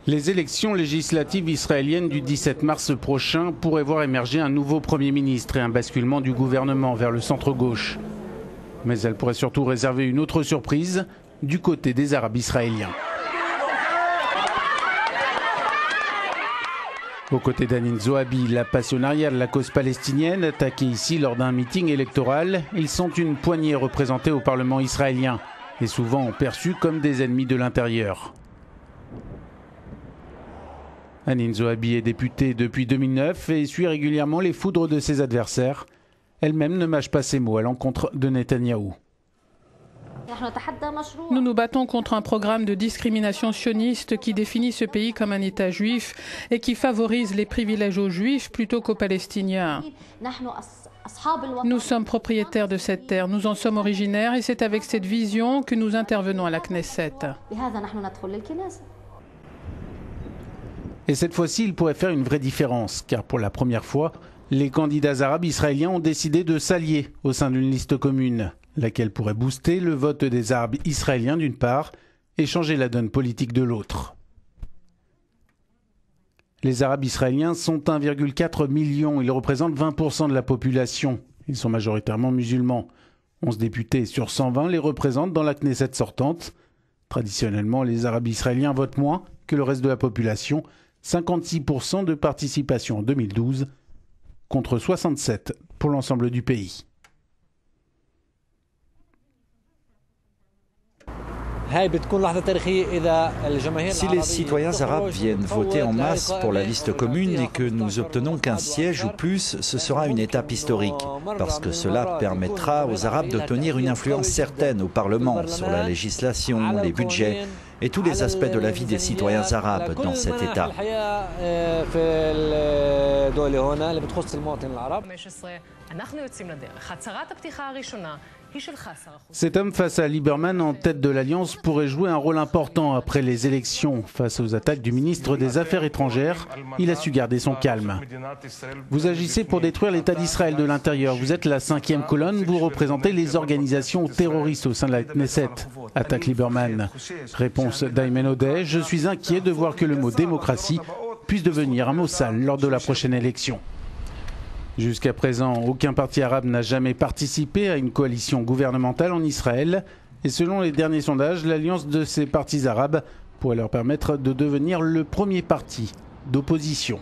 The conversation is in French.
Les élections législatives israéliennes du 17 mars prochain pourraient voir émerger un nouveau Premier ministre et un basculement du gouvernement vers le centre-gauche. Mais elles pourraient surtout réserver une autre surprise du côté des Arabes israéliens. Aux côtés d'Hanin Zohabi, la passionnariat de la cause palestinienne, attaquée ici lors d'un meeting électoral, ils sont une poignée représentés au Parlement israélien et souvent perçus comme des ennemis de l'intérieur. Hanin Zohabi est députée depuis 2009 et suit régulièrement les foudres de ses adversaires. Elle-même ne mâche pas ses mots à l'encontre de Netanyahou. Nous nous battons contre un programme de discrimination sioniste qui définit ce pays comme un État juif et qui favorise les privilèges aux juifs plutôt qu'aux Palestiniens. Nous sommes propriétaires de cette terre, nous en sommes originaires et c'est avec cette vision que nous intervenons à la Knesset. Et cette fois-ci, il pourrait faire une vraie différence, car pour la première fois, les candidats arabes israéliens ont décidé de s'allier au sein d'une liste commune, laquelle pourrait booster le vote des Arabes israéliens d'une part et changer la donne politique de l'autre. Les Arabes israéliens sont 1,4 million, ils représentent 20% de la population. Ils sont majoritairement musulmans. 11 députés sur 120 les représentent dans la Knesset sortante. Traditionnellement, les Arabes israéliens votent moins que le reste de la population. 56% de participation en 2012, contre 67% pour l'ensemble du pays. Si les citoyens arabes viennent voter en masse pour la liste commune et que nous obtenons qu'un siège ou plus, ce sera une étape historique, parce que cela permettra aux Arabes d'obtenir une influence certaine au Parlement sur la législation, les budgets et tous les aspects de la vie des citoyens arabes dans cet État. Cet homme face à Lieberman en tête de l'Alliance pourrait jouer un rôle important après les élections. Face aux attaques du ministre des Affaires étrangères, il a su garder son calme. Vous agissez pour détruire l'État d'Israël de l'intérieur. Vous êtes la 5e colonne, vous représentez les organisations terroristes au sein de la Knesset, attaque Lieberman. Réponse d'Aymen Odeh, je suis inquiet de voir que le mot démocratie puisse devenir un mot sale lors de la prochaine élection. Jusqu'à présent, aucun parti arabe n'a jamais participé à une coalition gouvernementale en Israël. Et selon les derniers sondages, l'alliance de ces partis arabes pourrait leur permettre de devenir le premier parti d'opposition.